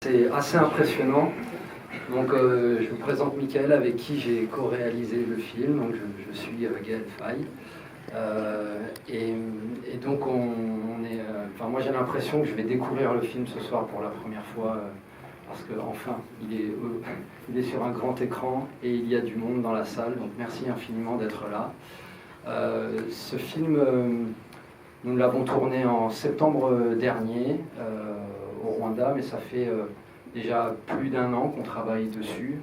C'est assez impressionnant. Donc, je vous présente Michael, avec qui j'ai co-réalisé le film. Donc, je suis Gaël Faye. Et donc, moi, j'ai l'impression que je vais découvrir le film ce soir pour la première fois, parce qu'enfin, il est sur un grand écran et il y a du monde dans la salle. Donc, merci infiniment d'être là. Ce film, nous l'avons tourné en septembre dernier au Rwanda, mais ça fait déjà plus d'1 an qu'on travaille dessus.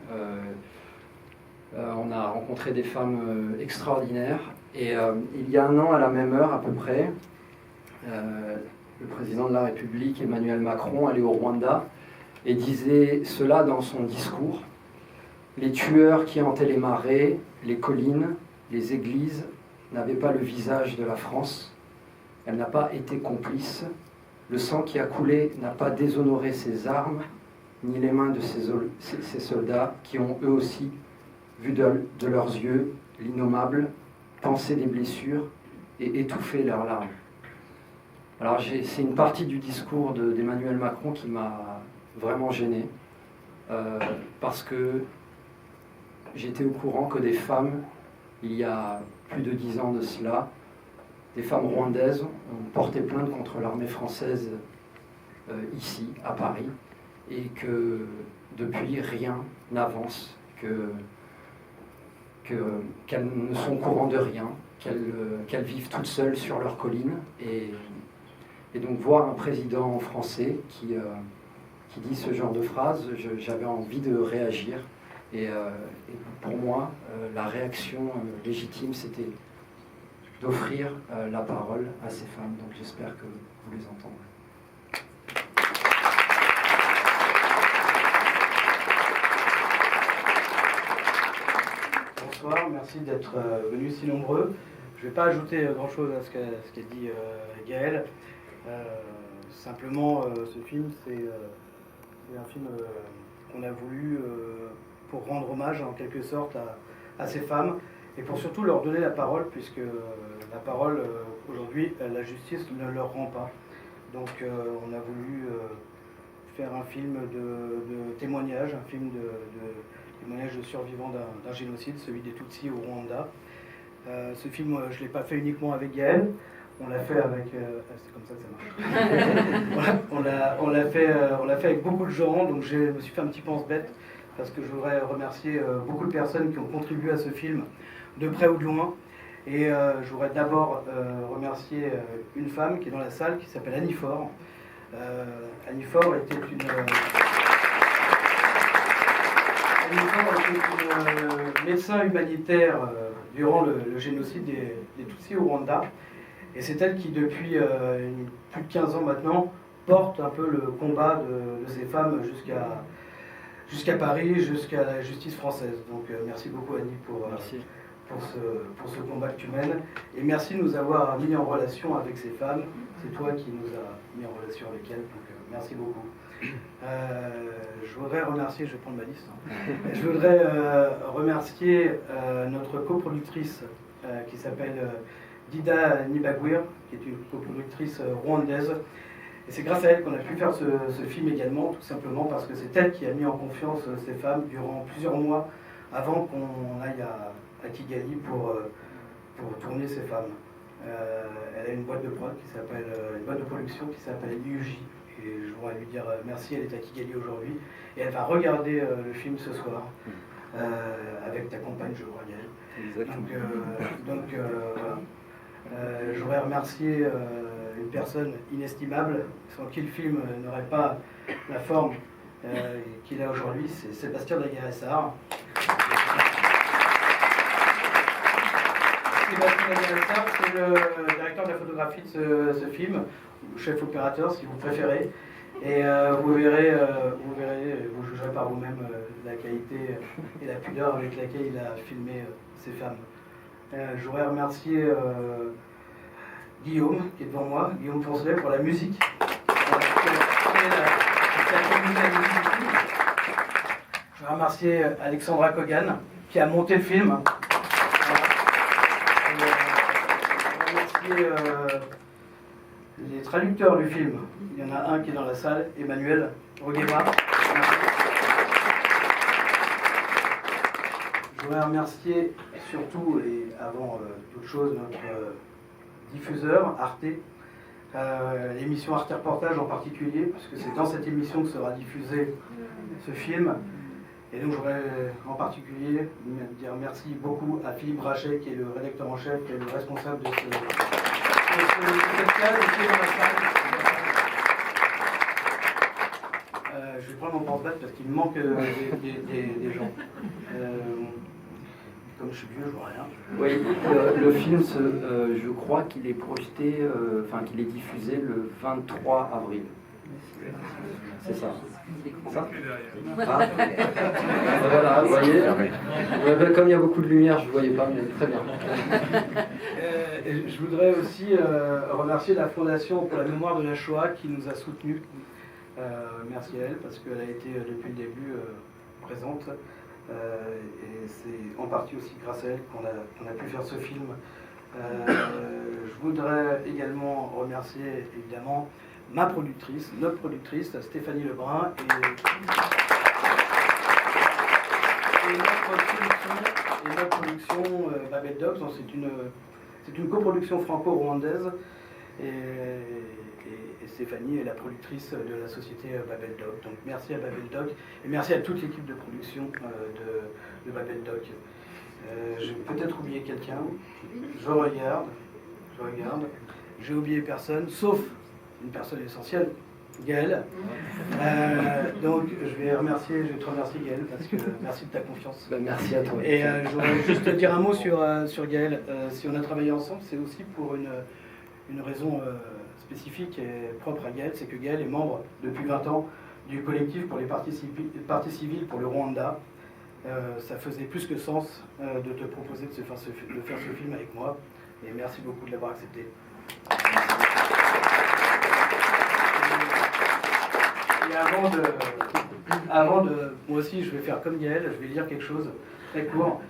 On a rencontré des femmes extraordinaires. Et il y a 1 an, à la même heure à peu près, le président de la République, Emmanuel Macron, allait au Rwanda et disait cela dans son discours: les tueurs qui hantaient les marais, les collines, les églises n'avaient pas le visage de la France. Elle n'a pas été complice. Le sang qui a coulé n'a pas déshonoré ses armes, ni les mains de ces soldats qui ont eux aussi vu de leurs yeux l'innommable, pensé des blessures et étouffé leurs larmes. Alors c'est une partie du discours d'Emmanuel Macron qui m'a vraiment gêné, parce que j'étais au courant que des femmes, il y a plus de 10 ans de cela, des femmes rwandaises ont porté plainte contre l'armée française ici, à Paris, et que depuis rien n'avance, qu'elles ne sont au courant de rien, qu'elles vivent toutes seules sur leur colline. Et donc voir un président français qui dit ce genre de phrase, j'avais envie de réagir. Et pour moi, la réaction légitime, c'était d'offrir la parole à ces femmes. Donc j'espère que vous les entendrez. Bonsoir, merci d'être venus si nombreux. Je ne vais pas ajouter grand-chose à ce qu'a dit Gaël. Simplement, ce film, c'est un film qu'on a voulu pour rendre hommage en quelque sorte à ces femmes et pour surtout leur donner la parole, puisque la parole, aujourd'hui, la justice ne leur rend pas. Donc on a voulu faire un film de témoignage, un film de témoignage de survivants d'un génocide, celui des Tutsis au Rwanda. Ce film, je ne l'ai pas fait uniquement avec Gaël, on l'a fait avec... c'est comme ça que ça marche. on l'a fait avec beaucoup de gens, donc je me suis fait un petit pense-bête, parce que je voudrais remercier beaucoup de personnes qui ont contribué à ce film, de près ou de loin. Et je voudrais d'abord remercier une femme qui est dans la salle, qui s'appelle Annie Faure. Annie Faure était une médecin humanitaire durant le génocide des Tutsis au Rwanda. Et c'est elle qui, depuis plus de 15 ans maintenant, porte un peu le combat de ces femmes jusqu'à Paris, jusqu'à la justice française. Donc merci beaucoup Annie pour ce combat que tu mènes. Et merci de nous avoir mis en relation avec ces femmes. C'est toi qui nous as mis en relation avec elles. Donc merci beaucoup. Je voudrais remercier, je vais prendre ma liste. Je voudrais remercier notre coproductrice qui s'appelle Dida Nibagwir, qui est une coproductrice rwandaise. Et c'est grâce à elle qu'on a pu faire ce film également, tout simplement parce que c'est elle qui a mis en confiance ces femmes durant plusieurs mois avant qu'on aille à Kigali pour tourner ces femmes. Elle a une boîte de production qui s'appelle UJ. Et je voudrais lui dire merci, elle est à Kigali aujourd'hui. Et elle va regarder le film ce soir, avec ta compagne, je crois, Gaël. Donc voilà. Je voudrais remercier une personne inestimable, sans qui le film n'aurait pas la forme qu'il a aujourd'hui, c'est Sébastien Daguerre-Essard. Sébastien Daguerre-Essard, c'est le directeur de la photographie de ce film, chef opérateur si vous préférez, et vous verrez, vous jugerez par vous-même la qualité et la pudeur avec laquelle il a filmé ces femmes. Je voudrais remercier Guillaume qui est devant moi, Guillaume Poncelet, pour la musique. Je voudrais remercier Alexandra Kogan qui a monté le film. Je voudrais remercier les traducteurs du film. Il y en a un qui est dans la salle, Emmanuel, au Guéba. Je voudrais remercier surtout et avant toute chose notre diffuseur, Arte, l'émission Arte Reportage en particulier, parce que c'est dans cette émission que sera diffusé ce film. Et donc je voudrais en particulier dire merci beaucoup à Philippe Rachet, qui est le rédacteur en chef, qui est le responsable de cette case, qui est dans la salle. Je vais prendre mon porte-bête parce qu'il me manque des gens. Comme je suis vieux, je vois rien. Oui, le film, je crois qu'il est projeté, qu'il est diffusé le 23 avril. C'est ça. Ah. Voilà, vous voyez. Comme il y a beaucoup de lumière, je ne voyais pas, mais très bien. Je voudrais aussi remercier la Fondation pour la mémoire de la Shoah qui nous a soutenus. Merci à elle, parce qu'elle a été depuis le début présente. Et c'est en partie aussi grâce à elle qu'on a pu faire ce film. Je voudrais également remercier évidemment ma productrice, notre productrice, Stéphanie Lebrun, et notre production Babel Dogs. C'est une coproduction franco-rwandaise. Et Stéphanie est la productrice de la société Babel Dog. Donc merci à Babel Dog et merci à toute l'équipe de production de Babel Dog. J'ai peut-être oublié quelqu'un. Je regarde. J'ai oublié personne, sauf une personne essentielle, Gaël. Donc je vais te remercier Gaël, parce que merci de ta confiance. Merci à toi. Et je voudrais juste te dire un mot sur Gaël. Si on a travaillé ensemble, c'est aussi pour une raison spécifique et propre à Gaël, c'est que Gaël est membre depuis 20 ans du collectif pour les parties civiles pour le Rwanda. Ça faisait plus que sens de te proposer de faire ce film avec moi, et merci beaucoup de l'avoir accepté. Et moi aussi je vais faire comme Gaël, je vais lire quelque chose très court.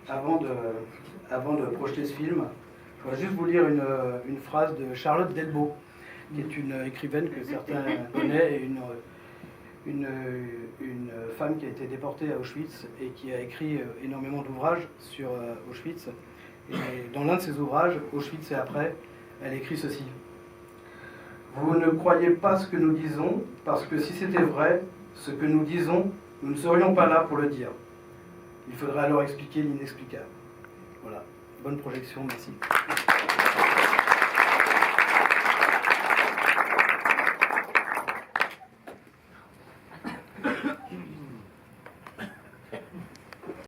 Avant de projeter ce film, je voudrais juste vous lire une phrase de Charlotte Delbo, qui est une écrivaine que certains connaissent, et une femme qui a été déportée à Auschwitz et qui a écrit énormément d'ouvrages sur Auschwitz. Et dans l'un de ses ouvrages, Auschwitz et après, elle écrit ceci. Vous ne croyez pas ce que nous disons, parce que si c'était vrai, ce que nous disons, nous ne serions pas là pour le dire. Il faudrait alors expliquer l'inexplicable. Voilà. Bonne projection, merci.